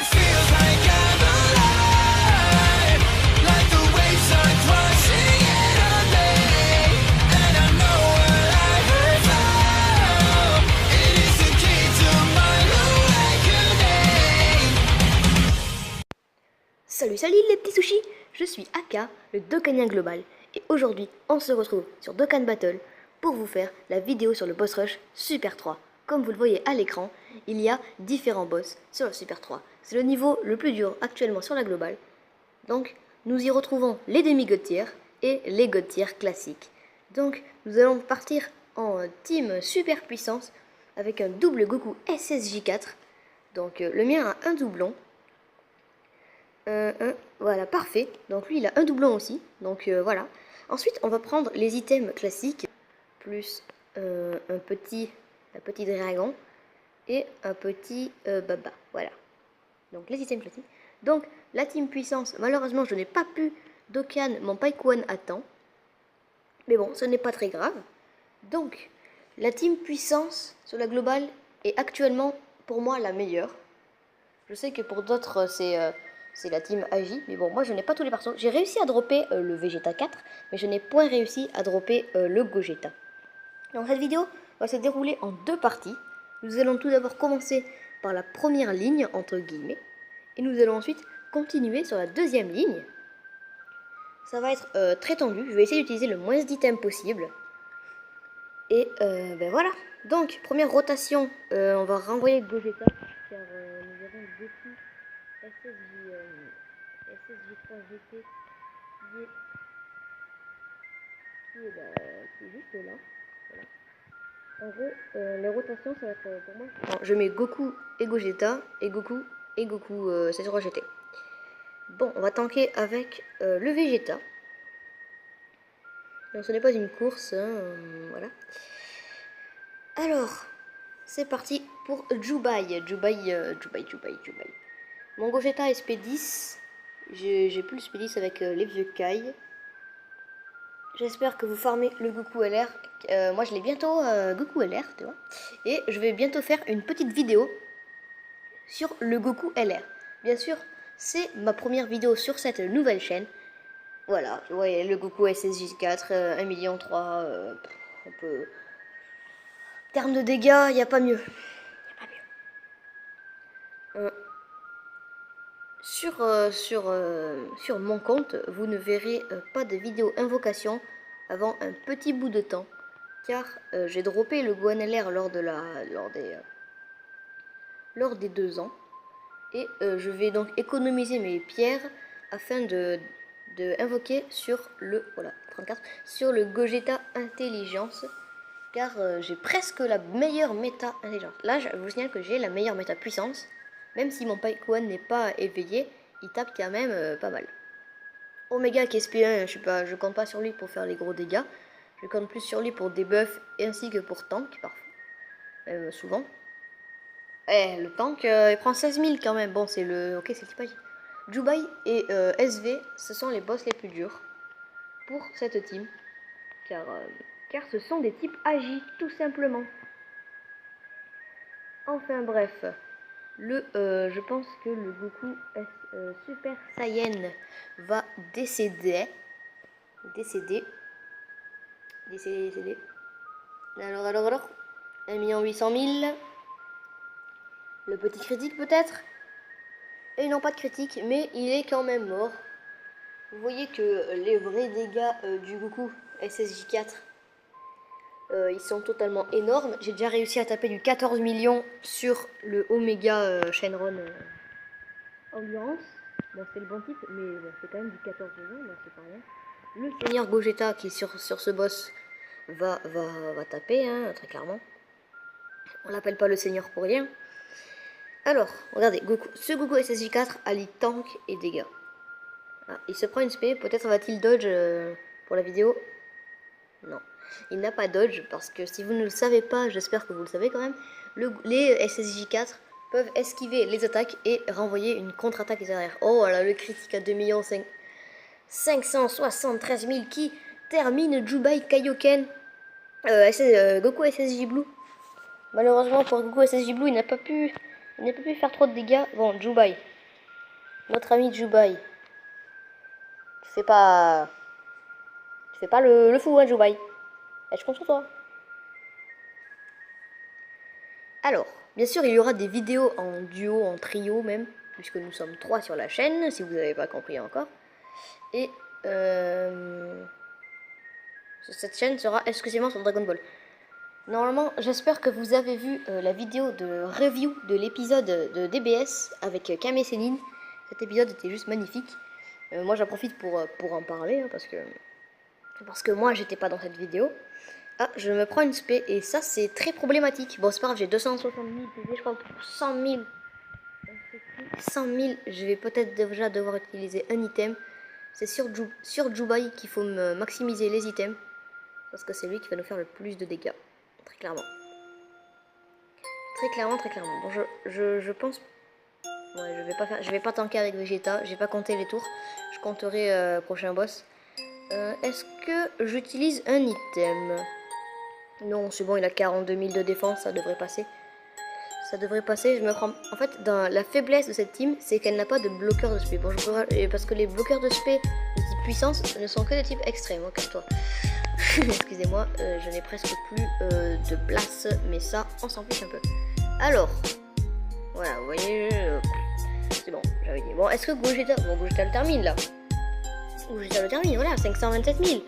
it feels like I'm alive, like the waves are crashing in on me, and I know what I have found. It is the key to my awakening. Salut les petits sushis, je suis Aka, le Dokkanien global, et aujourd'hui on se retrouve sur Dokkan Battle pour vous faire la vidéo sur le boss rush Super 3. Comme vous le voyez à l'écran, il y a différents boss sur le Super 3. C'est le niveau le plus dur actuellement sur la globale. Donc nous y retrouvons les demi-god tier et les god tier classiques. Donc nous allons partir en team super puissance avec un double Goku SSJ4. Donc le mien a un doublon. Voilà, parfait. Donc lui, il a un doublon aussi. Donc voilà. Ensuite, on va prendre les items classiques. Plus un petit dragon. Et un petit baba. Voilà. Donc les items classiques. Donc la team puissance, malheureusement, je n'ai pas pu Dokkan mon Paikuan à temps. Mais bon, ce n'est pas très grave. Donc, la team puissance sur la globale est actuellement, pour moi, la meilleure. Je sais que pour d'autres, c'est la team Agi, mais bon, moi je n'ai pas tous les persos. J'ai réussi à dropper le Vegeta 4, mais je n'ai point réussi à dropper le Gogeta. Donc cette vidéo va se dérouler en deux parties. Nous allons tout d'abord commencer par la première ligne, entre guillemets, et nous allons ensuite continuer sur la deuxième ligne. Ça va être très tendu, je vais essayer d'utiliser le moins d'items possible. Et ben voilà. Donc, première rotation, on va renvoyer Gogeta, car nous avons Goku SSJ3 GT qui est juste là. Voilà. En gros, les rotations, ça va être pour moi. Alors, je mets Goku et Gogeta et Goku SSJ3 GT. Bon, on va tanker avec le Vegeta. Donc, ce n'est pas une course, hein, voilà. Alors, c'est parti pour Jubai. Mon Gogeta SP10. J'ai plus le SP10 avec les vieux Kai. J'espère que vous farmez le Goku LR. Moi, je l'ai bientôt Goku LR, tu vois. Et je vais bientôt faire une petite vidéo sur le Goku LR. Bien sûr, c'est ma première vidéo sur cette nouvelle chaîne. Voilà, vous voyez le Goku SSJ4, 1,3 million. On peut... En termes de dégâts, il n'y a pas mieux. Sur mon compte, vous ne verrez pas de vidéo invocation avant un petit bout de temps, car j'ai droppé le Gohan LR lors des 2 ans, et je vais donc économiser mes pierres afin de invoquer sur le 34 sur le Gogeta Intelligence, car j'ai presque la meilleure méta intelligence. Là, je vous signale que j'ai la meilleure méta puissance. Même si mon Paikuan n'est pas éveillé, il tape quand même pas mal. Omega qui est SP1, je compte pas sur lui pour faire les gros dégâts. Je compte plus sur lui pour des buffs ainsi que pour tank, parfois. Souvent. Le tank, il prend 16 000 quand même. Bon, c'est le... Ok, c'est le type Agi. Jubai et SV, ce sont les boss les plus durs pour cette team. Car ce sont des types Agi, tout simplement. Enfin bref. Je pense que le Goku Super Saiyan va décéder. Alors. 1 800 000. Le petit critique peut-être. Et non, pas de critique, mais il est quand même mort. Vous voyez que les vrais dégâts du Goku SSJ4, ils sont totalement énormes. J'ai déjà réussi à taper du 14 millions sur le Omega Shenron Endurance. Bon, c'est le bon type, mais bon, c'est quand même du 14 millions, donc c'est pas rien. Le Seigneur Gogeta qui est sur ce boss va taper, hein, très clairement. On l'appelle pas le Seigneur pour rien. Alors, regardez, ce Goku SSJ4 allie tank et dégâts. Ah, il se prend une spé, peut-être va-t-il dodge pour la vidéo. Non, il n'a pas dodge, parce que si vous ne le savez pas, j'espère que vous le savez quand même, les SSJ4 peuvent esquiver les attaques et renvoyer une contre-attaque derrière. Oh voilà, le critique à 2 573 000 qui termine Jubai Kaioken Goku SSJ Blue. Malheureusement pour Goku SSJ Blue, il n'a pas pu faire trop de dégâts. Bon, Jubai, notre ami Jubai. Tu fais pas le fou, hein, Jubai. Et je compte sur toi. Alors, bien sûr, il y aura des vidéos en duo, en trio même, puisque nous sommes 3 sur la chaîne, si vous n'avez pas compris encore. Et cette chaîne sera exclusivement sur Dragon Ball. Normalement, j'espère que vous avez vu la vidéo de review de l'épisode de DBS avec Kame et Céline. Cet épisode était juste magnifique. Moi, j'en profite pour en parler, hein, parce que moi, j'étais pas dans cette vidéo. Ah, je me prends une spé, et ça, c'est très problématique. Bon, c'est pas grave, j'ai 260 000 PV, je crois, pour 100 000. 100 000, je vais peut-être déjà devoir utiliser un item. C'est sur Jubai qu'il faut me maximiser les items, parce que c'est lui qui va nous faire le plus de dégâts. Très clairement. Très clairement. Bon, je pense... Ouais, je vais pas tanker avec Vegeta, j'ai pas compté les tours. Je compterai prochain boss. Est-ce que j'utilise un item? Non, c'est bon, il a 42 000 de défense, ça devrait passer. Ça devrait passer, je me prends... En fait, dans la faiblesse de cette team, c'est qu'elle n'a pas de bloqueur de spé. Bon, parce que les bloqueurs de spé de type puissance ne sont que de type extrême, hein, calme-toi. Excusez-moi, je n'ai presque plus de place, mais ça, on s'en fiche un peu. Alors, voilà, vous voyez, c'est bon, j'avais dit. Bon, est-ce que Gogeta... Bon, Gogeta le termine, là. Gogeta le termine, voilà, 527 000.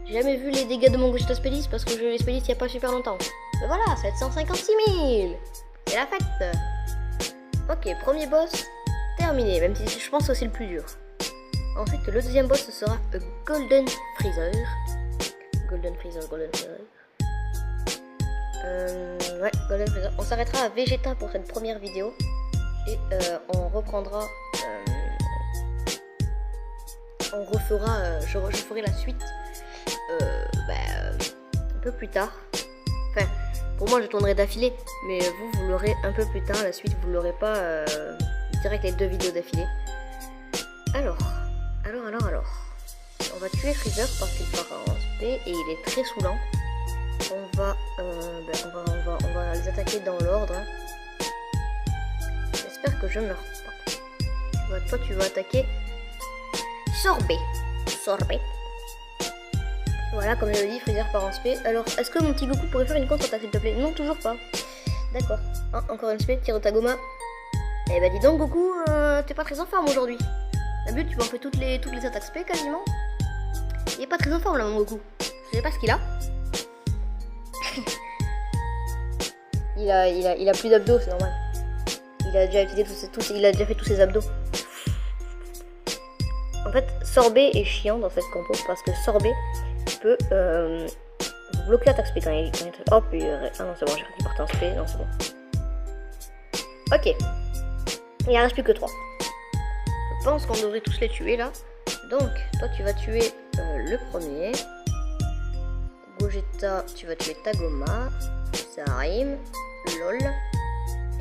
J'ai jamais vu les dégâts de mon Gogeta Spélis, parce que je l'ai Spélis il n'y a pas super longtemps. Mais voilà, 756 000. C'est la fête. Ok, premier boss, terminé, même si je pense que c'est le plus dur. Ensuite, le deuxième boss, ce sera Golden Freezer. Golden Freezer. Ouais, Golden Freezer. On s'arrêtera à Vegeta pour cette première vidéo. Et on reprendra... on refera... je ferai la suite un peu plus tard. Enfin, pour moi, je tournerai d'affilée. Mais vous l'aurez un peu plus tard. La suite, vous l'aurez pas direct les 2 vidéos d'affilée. Alors. On va tuer Freezer parce qu'il part en spé et il est très saoulant. On va les attaquer dans l'ordre. J'espère que je meurs pas. Toi, tu vas attaquer Sorbet. Voilà, comme je l'ai dit, Freezer part en spé. Alors, est-ce que mon petit Goku pourrait faire une contre-attaque, s'il te plaît? Non, toujours pas. D'accord. Ah, encore une spé, tire de Tagoma. Eh ben dis donc, Goku, t'es pas très en forme aujourd'hui. D'habitude, tu m'en fais toutes les attaques spé quasiment. Il est pas très en forme là, mon Goku. Je sais pas ce qu'il a. il a plus d'abdos, c'est normal. Il a déjà utilisé il a déjà fait tous ses abdos. En fait, Sorbet est chiant dans cette compo parce que Sorbet peut bloquer l'attaque spé quand il hop, ah non, c'est bon, j'ai cru qu'il partait en spé. Non, c'est bon. Ok. Il en reste plus que 3. Je pense qu'on devrait tous les tuer là. Donc, toi tu vas tuer le premier. Gogeta, tu vas tuer Tagoma. Sarim, LOL.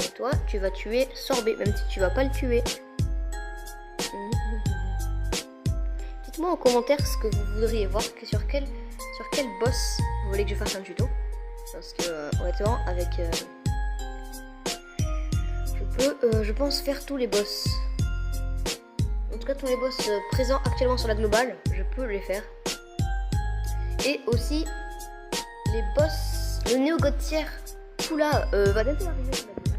Et toi, tu vas tuer Sorbet, même si tu vas pas le tuer. Dites-moi en commentaire ce que vous voudriez voir, sur quel boss vous voulez que je fasse un tuto. Parce que, honnêtement, avec... je pense faire tous les boss. En tout cas, tous les boss présents actuellement sur la globale, je peux les faire. Et aussi, les boss, le Néo God Tier, Kula va bientôt arriver sur la globale.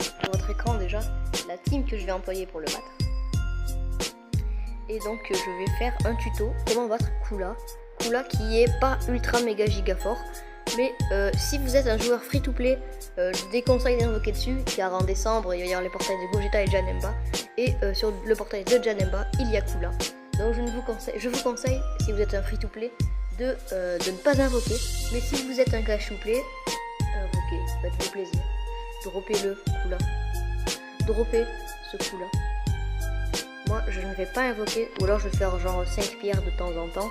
Sur votre écran déjà, la team que je vais employer pour le battre. Et donc, je vais faire un tuto, comment battre Kula. Kula qui est pas ultra méga giga fort. Mais si vous êtes un joueur free to play, je déconseille d'invoquer dessus, car en décembre il va y avoir les portails de Gogeta et Janemba, et sur le portail de Janemba il y a Kula. Donc je vous conseille, si vous êtes un free to play, de ne pas invoquer. Mais si vous êtes un cash to play, invoquez, faites-vous plaisir. Droppez-le Kula. Droppez ce Kula. Moi je ne vais pas invoquer, ou alors je vais faire genre 5 pierres de temps en temps.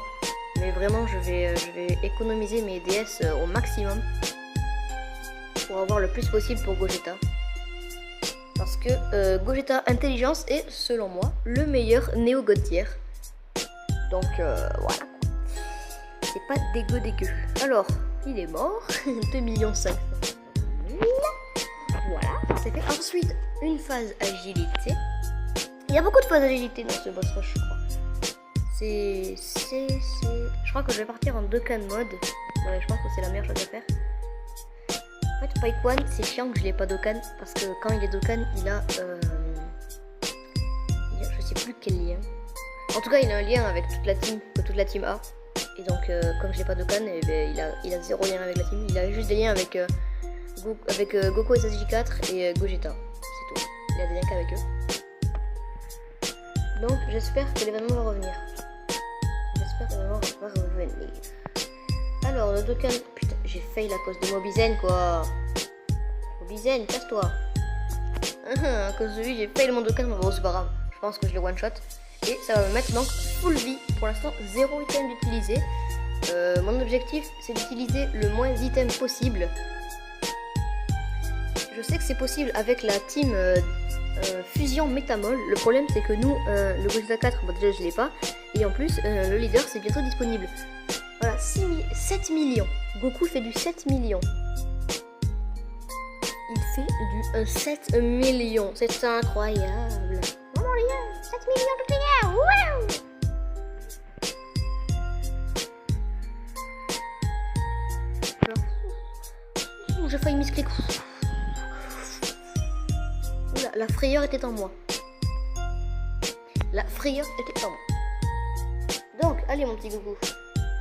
Mais vraiment, je vais économiser mes DS au maximum pour avoir le plus possible pour Gogeta. Parce que Gogeta Intelligence est, selon moi, le meilleur Néo God Tier. Donc voilà. C'est pas dégueu. Alors, il est mort. 2 500 000. c'est fait. Ensuite, une phase agilité. Il y a beaucoup de phases agilité dans ce boss rush, je crois. Je crois que je vais partir en Dokkan mode. Ouais, je pense que c'est la meilleure chose à faire. En fait, Pike One, c'est chiant que je l'ai pas Dokkan. Parce que quand il est Dokkan, il a je sais plus quel lien. En tout cas, il a un lien avec toute la team A. Et donc, comme je l'ai pas Dokkan, eh ben, il a zéro lien avec la team. Il a juste des liens avec, Goku SSJ4 et Gogeta. C'est tout. Il a des liens qu'avec eux. Donc, j'espère que l'événement va revenir. Alors, le Dokkan... Putain, j'ai fail à cause de Mobizen, quoi. Mobizen, casse-toi. À cause de lui, j'ai fail mon Dokkan. Bon, c'est pas grave. Je pense que je le one-shot. Et ça va me mettre donc full vie. Pour l'instant, 0 item d'utiliser. Mon objectif, c'est d'utiliser le moins d'items possible. Je sais que c'est possible avec la team Fusion Métamol. Le problème, c'est que nous, le Gogeta 4, bon, déjà je l'ai pas. Et en plus, le leader, c'est bientôt disponible. Voilà, 7 millions. Goku fait du 7 millions. Il fait du 7 millions. C'est incroyable. Maman, les gars, 7 millions de clients. Wow! J'ai failli misclic. Oula, la frayeur était en moi. La frayeur était en moi. Donc, allez mon petit Goku.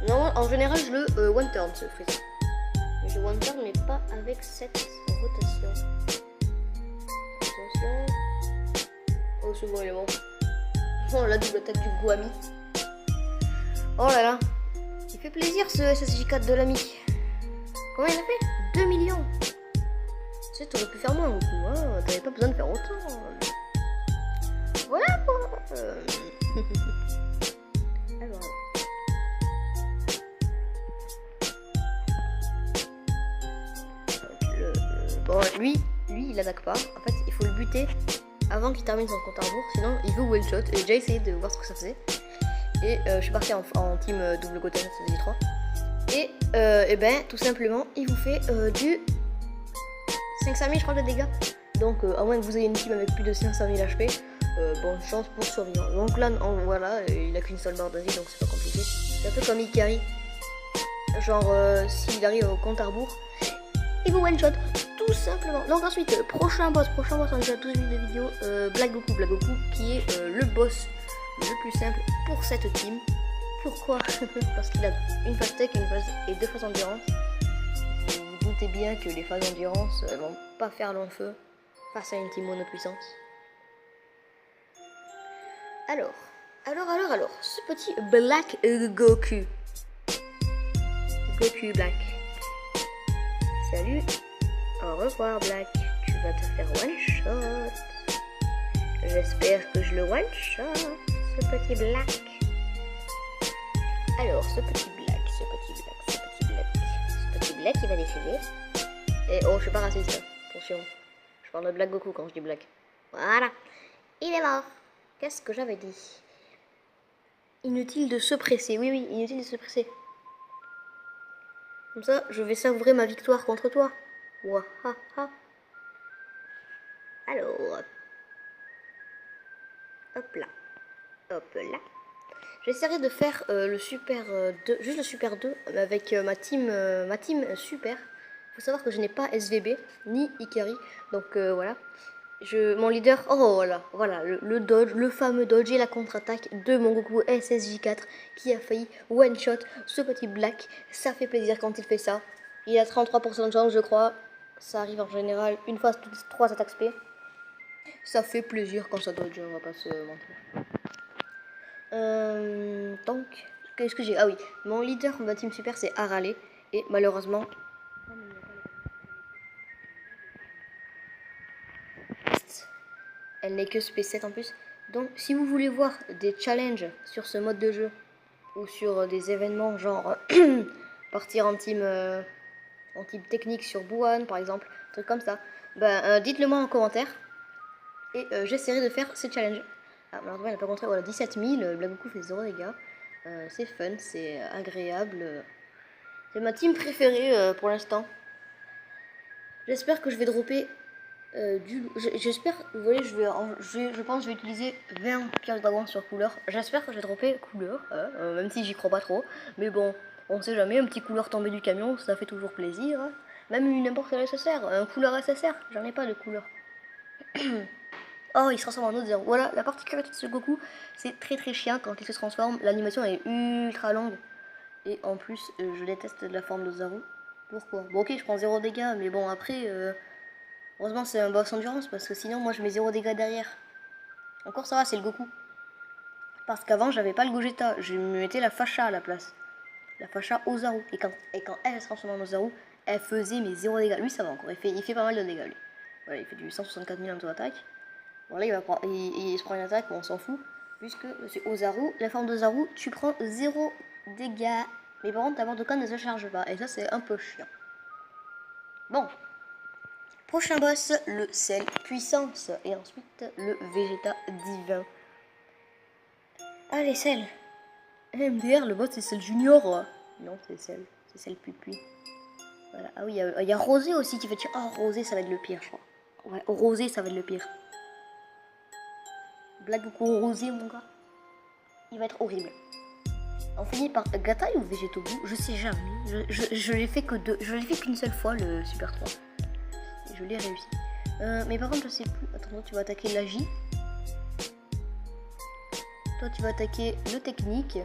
Non, en général, je le one turn ce Freezer. Mais je one turn, mais pas avec cette rotation. Attention. Oh, c'est bon, il est bon. Oh, la double attaque du Guami. Oh là là. Il fait plaisir ce SSJ4 de l'ami. Combien il a fait 2 millions. Tu sais, t'aurais pu faire moins, Goku. Hein, t'avais pas besoin de faire autant. Voilà quoi. Alors. Bon, lui, il attaque pas. En fait, il faut le buter avant qu'il termine son compte à rebours. Sinon, il veut one shot. J'ai déjà essayé de voir ce que ça faisait. Et je suis parti en team double Goten, c'est 3. Et ben, tout simplement, il vous fait du 500 000, je crois, de dégâts. Donc, à moins que vous ayez une team avec plus de 500 000 HP, bonne chance pour survivre. Donc là, voilà, il a qu'une seule barre de vie, donc c'est pas compliqué. C'est un peu comme Ikari. Genre, s'il arrive au compte à rebours, il vous one shot, tout simplement. Donc ensuite, prochain boss, on a déjà tous vu des vidéos, Black Goku, qui est le boss le plus simple pour cette team. Pourquoi? Parce qu'il a une phase tech et 2 phases endurance. Vous vous doutez bien que les phases endurance vont pas faire long feu face à une team monopuissance. Alors, ce petit Black Goku. Goku Black. Salut, au revoir Black, tu vas te faire one shot. J'espère que je le one shot, ce petit Black. Alors, ce petit Black, il va décéder. Et oh, je suis pas raciste, attention. Je parle de Black Goku quand je dis Black. Voilà, il est mort. Qu'est-ce que j'avais dit? Inutile de se presser, oui, inutile de se presser. Comme ça, je vais savourer ma victoire contre toi. Wahaha. Alors, hop là. J'essaierai de faire le Super 2, juste le Super 2 avec ma team Super. Faut savoir que je n'ai pas SVB ni Ikari, donc voilà. Mon leader, oh voilà, le dodge, le fameux dodge et la contre-attaque de mon Goku SSJ4 qui a failli one shot ce petit Black. Ça fait plaisir quand il fait ça. Il a 33% de chance, je crois. Ça arrive en général une fois toutes 3 attaques SP. Ça fait plaisir quand ça dodge, on va pas se mentir. Donc, qu'est-ce que j'ai? Ah oui, mon leader de ma team super c'est Arale. Et malheureusement, elle n'est que SP7 en plus. Donc si vous voulez voir des challenges sur ce mode de jeu ou sur des événements genre partir en team technique sur Buan par exemple, un truc comme ça, ben dites-le moi en commentaire et j'essaierai de faire ces challenges. Ah, malheureusement, il n'a pas montré, voilà, 17 000, Black Goku fait 0 dégâts. C'est fun, c'est agréable. C'est ma team préférée pour l'instant. J'espère que je vais dropper J'espère, vous voyez, je pense que je vais utiliser 20 pierres de dragon sur couleur. J'espère que je vais dropper couleur, même si j'y crois pas trop. Mais bon, on sait jamais, un petit couleur tombé du camion, ça fait toujours plaisir. Hein. Même n'importe quel SSR, un couleur SSR, j'en ai pas de couleur. Oh, il se transforme en autre zéro. Voilà, la particularité de ce Goku, c'est très chiant quand il se transforme. L'animation est ultra longue. Et en plus, je déteste la forme de Zaru. Pourquoi? Bon, ok, je prends 0 dégâts, mais bon, après, heureusement, c'est un boss endurance parce que sinon, moi, je mets 0 dégâts derrière. Encore ça va, c'est le Goku. Parce qu'avant, j'avais pas le Gogeta, je me mettais la Facha à la place. La Facha Ozaru. Et quand elle se transforme en Ozaru, elle faisait mes 0 dégâts. Lui, ça va encore, il fait pas mal de dégâts, lui. Voilà, il fait du 164 000 en auto-attaque. Bon, là, il se prend une attaque, on s'en fout. Puisque c'est Ozaru, la forme d'Ozaru, tu prends 0 dégâts. Mais par contre, ta barre de canne ne se charge pas. Et ça, c'est un peu chiant. Bon. Prochain boss, le sel puissance. Et ensuite, le Vegeta divin. Allez, sel. MDR, le boss, c'est sel junior. Non, c'est sel pupi. Voilà. Ah oui, il y a Rosé aussi qui fait dire. Oh, Rosé, ça va être le pire, je crois. Ouais, Rosé, ça va être le pire. Blague Goku Rosé, mon gars. Il va être horrible. On finit par Gatai ou Végétobu, je sais jamais. Je l'ai fait que deux. Je l'ai fait qu'une seule fois, le Super 3. Et je l'ai réussi. Mais par contre, je sais plus. Attends, toi, tu vas attaquer l'Agi. Toi, tu vas attaquer le technique.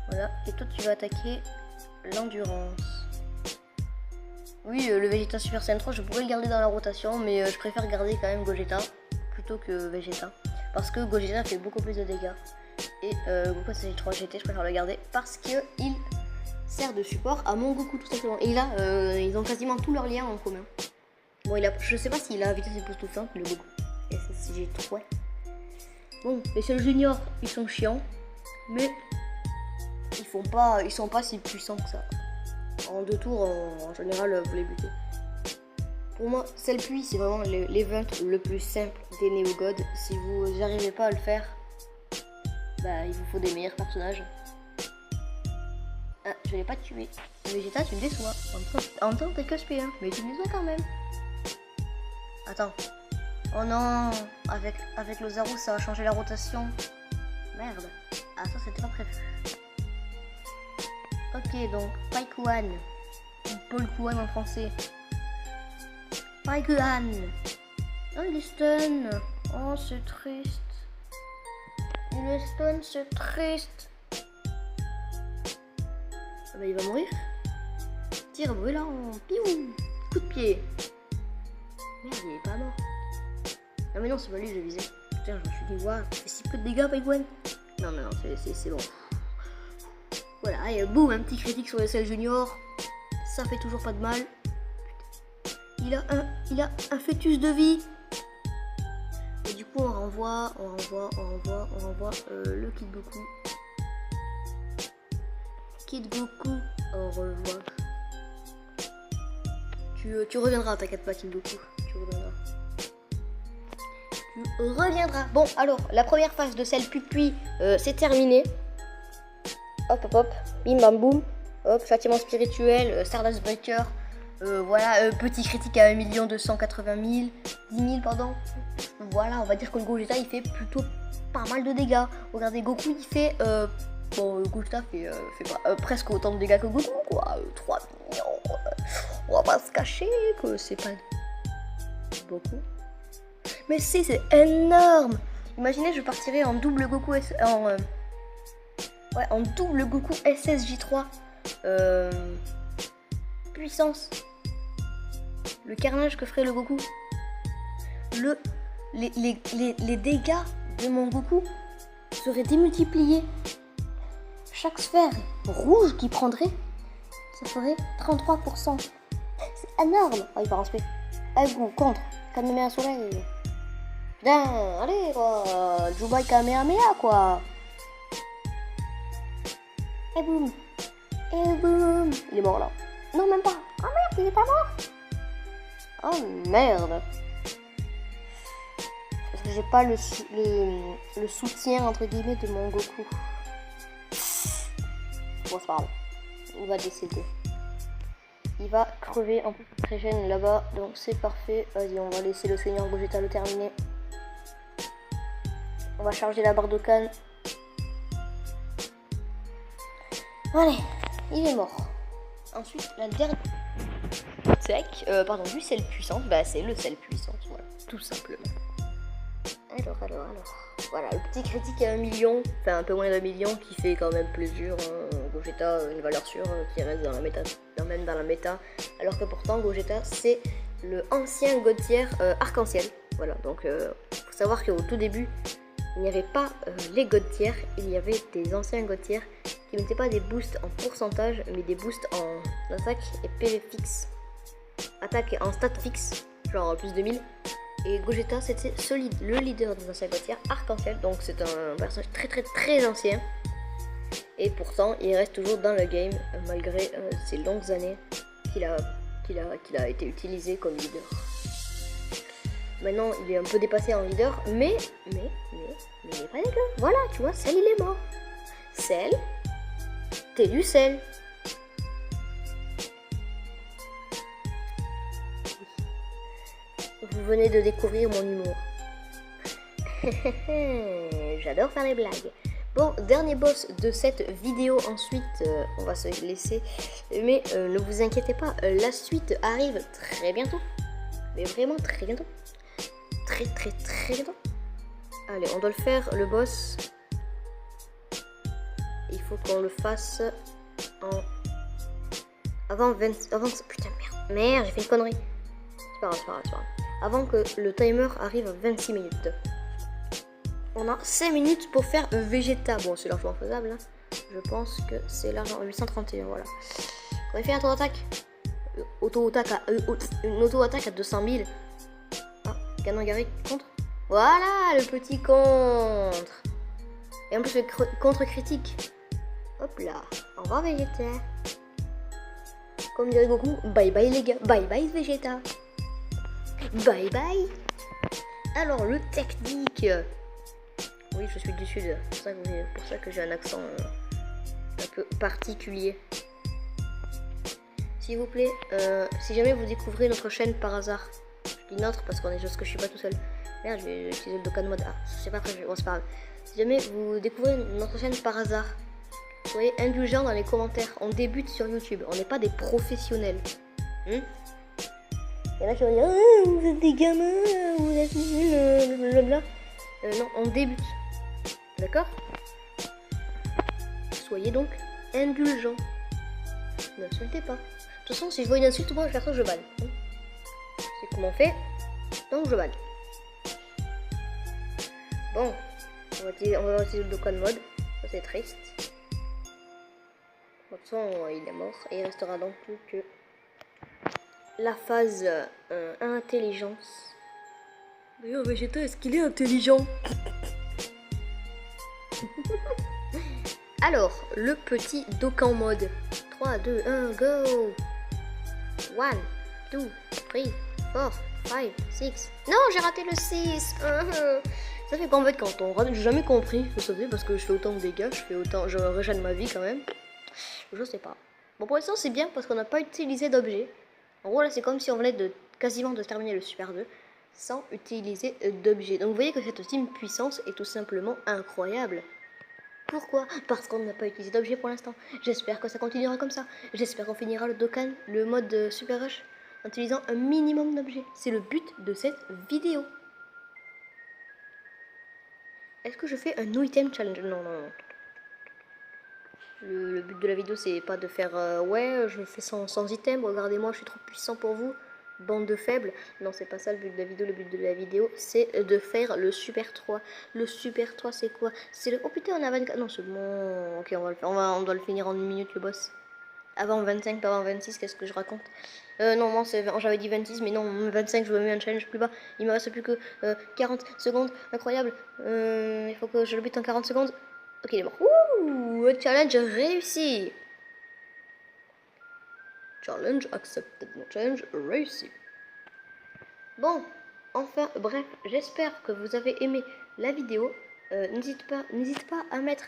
Voilà. Et toi, tu vas attaquer l'endurance. Oui, le Vegeta Super Saiyan 3, je pourrais le garder dans la rotation. Mais je préfère garder quand même Gogeta plutôt que Vegeta. Parce que Gogeta fait beaucoup plus de dégâts. Et Goku Saiyan 3 GT, je préfère le garder parce qu'il sert de support à mon Goku tout simplement. Et là, ils ont quasiment tous leurs liens en commun. Bon, je sais pas s'il a vitesse époustouflante, le Goku SSG3. Bon, les seuls juniors, ils sont chiants, mais ils sont pas si puissants que ça. En 2 tours, en général, vous les butez. Pour moi, Cell Puits, c'est vraiment l'event le plus simple des Neo God. Si vous n'arrivez pas à le faire, bah, il vous faut des meilleurs personnages. Ah, je l'ai pas tué. Vegeta, tu me déçois. En même temps, t'es que SP1, mais tu me déçois quand même. Attends. Oh non, avec le Zaru, ça va changer la rotation. Merde. Ah, ça, c'était pas prévu. Ok, donc, Paikuan. Ou Paul Kuan en français. Paikuan. Oh, il est stun. Oh, c'est triste. Il est stun, c'est triste. Ah bah, il va mourir. Tire brûlant. Piou. Coup de pied. Merde, il est pas mort. Ah mais non, c'est pas lui que j'ai visé. Putain, je me suis dit, waouh, c'est si peu de dégâts, Paikuan. Non, c'est bon. Voilà, et boum, un petit critique sur le Cell Junior. Ça fait toujours pas de mal. Putain. Il a un fœtus de vie. Et du coup, on renvoie le Kid Goku. Kid Goku, au revoir. Tu reviendras, t'inquiète pas, Kid Goku. Tu reviendras. Bon, alors, la première phase de Cell Pupi, c'est terminé. Hop, hop, hop. Bim, bam, boum. Hop, châtiment spirituel, Stardust Breaker. Voilà, petit critique à 1 280 000. 10 000, pardon. Voilà, on va dire que le Gogeta, il fait plutôt pas mal de dégâts. Regardez, Goku, il fait... bon, Gogeta fait pas, presque autant de dégâts que Goku, quoi. 3 millions. On va pas se cacher que c'est pas beaucoup. Mais si, c'est énorme. Imaginez, je partirais en double Goku en double Goku SSJ3 puissance. Le carnage que ferait le Goku. Les dégâts de mon Goku seraient démultipliés. Chaque sphère rouge qu'il prendrait, ça ferait 33%. C'est énorme. Ah, il part en spé. Goku contre. Kamehameha soleil. Putain, allez quoi. Jubai Kamehameha quoi. Et boum. Et boum. Il est mort là. Non, même pas. Oh merde, il est pas mort. Oh merde. Parce que j'ai pas le soutien entre guillemets de mon Goku. Bon, c'est pas grave. Il va décéder. il va crever en plus très gêne là-bas, donc c'est parfait. Vas-y, on va laisser le Seigneur Gogeta le terminer. On va charger la barre de canne. Allez, il est mort. Ensuite, la dernière tech, du sel puissance, bah c'est le sel puissance, voilà, tout simplement. Alors. Voilà, le petit critique à 1 million, enfin un peu moins d'1 million, qui fait quand même plaisir. Gogeta, une valeur sûre, qui reste dans la méta, même dans la méta. Alors que pourtant, Gogeta, c'est le ancien God Tier arc-en-ciel. Voilà, donc faut savoir qu'au tout début, il n'y avait pas les God Tier, il y avait des anciens God Tier qui mettaient pas des boosts en pourcentage, mais des boosts en attaque et PV fixe. Attaque en stat fixe, genre plus de 1000. Et Gogeta, c'était solide, le leader des anciens God Tier arc-en-ciel, donc c'est un personnage très ancien. Et pourtant, il reste toujours dans le game, malgré ces longues années qu'il a été utilisé comme leader. Maintenant, il est un peu dépassé en leader, mais il est pas dégueu. Voilà, tu vois, Cell, il est mort. Cell, t'es du sel. Vous venez de découvrir mon humour. J'adore faire des blagues. Bon, dernier boss de cette vidéo, ensuite on va se laisser. Mais ne vous inquiétez pas, la suite arrive très bientôt. Mais vraiment très bientôt. Très bientôt. Allez, on doit le faire, le boss. Il faut qu'on le fasse en... Avant... Putain, merde, j'ai fait une connerie. C'est pas grave. Avant que le timer arrive à 26 minutes. On a 5 minutes pour faire Vegeta. Bon, c'est largement faisable. Hein. Je pense que c'est largement 831. Voilà. On va faire un tour d'attaque. Une auto-attaque à 200 000. Ah, canon garé contre. Voilà, le petit contre. Et en plus, le contre critique. Hop là. Au revoir, Vegeta. Comme dirait Goku, bye bye les gars. Bye bye, Vegeta. Bye bye. Alors, le technique. Oui, je suis du sud, c'est pour ça que j'ai un accent un peu particulier. S'il vous plaît, si jamais vous découvrez notre chaîne par hasard, je dis notre parce que je suis pas tout seul. Merde, je vais utiliser le Dokkan mode. Ah, je sais pas après, bon, c'est pas grave. Si jamais vous découvrez notre chaîne par hasard, soyez indulgents dans les commentaires. On débute sur YouTube, on n'est pas des professionnels. Il y en a qui vont dire vous êtes des gamins, vous êtes nuls, blablabla. Non, on débute. D'accord? Soyez donc indulgents. N'insultez pas. De toute façon, si je vois une insulte, moi je vais faire ça, je banne. C'est comment on fait, donc je banne. Bon, on va utiliser le Dokkan mode. Ça c'est triste. De toute façon, il est mort. Et il restera donc plus que la phase intelligence. D'ailleurs, Vegeta, est-ce qu'il est intelligent? Alors, le petit Dokkan mode. 3, 2, 1, go! 1, 2, 3, 4, 5, 6. Non, j'ai raté le 6. Ça fait qu'en fait, quand on rate, j'ai jamais compris, faut sauver parce que je fais autant de dégâts, je régène ma vie quand même. Je sais pas. Bon, pour l'instant, c'est bien parce qu'on n'a pas utilisé d'objet. En gros, là, c'est comme si on venait quasiment de terminer le Super 2 sans utiliser d'objet. Donc, vous voyez que cette team puissance est tout simplement incroyable. Pourquoi? Parce qu'on n'a pas utilisé d'objet pour l'instant. J'espère que ça continuera comme ça. J'espère qu'on finira le Dokkan, le mode Super Rush, en utilisant un minimum d'objets. C'est le but de cette vidéo. Est-ce que je fais un no item challenge? Non. Le but de la vidéo, c'est pas de faire ouais, je fais sans item, regardez-moi, je suis trop puissant pour vous. Bande de faibles. Non, c'est pas ça le but de la vidéo. Le but de la vidéo, c'est de faire le Super 3. Le Super 3, c'est quoi? C'est le... Oh putain, on a 24... Non, c'est bon. Ok, on va le faire. On doit le finir en 1 minute, le boss. Avant 25, pas avant 26, qu'est-ce que je raconte? Non, j'avais dit 26, mais non, 25, je me mets un challenge plus bas. Il me reste plus que 40 secondes. Incroyable. Il faut que je le bute en 40 secondes. Ok, il est mort. Ouh, challenge réussi. Challenge accepted. Challenge réussi. Bon, enfin, bref, j'espère que vous avez aimé la vidéo. N'hésite pas à mettre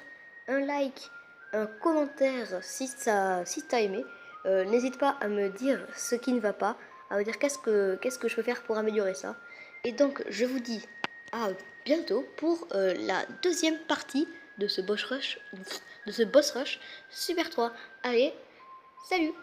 un like, un commentaire si t'as aimé. n'hésite pas à me dire ce qui ne va pas, à me dire qu'est-ce que je peux faire pour améliorer ça. Et donc je vous dis à bientôt pour la deuxième partie de ce boss rush Super 3. Allez, salut!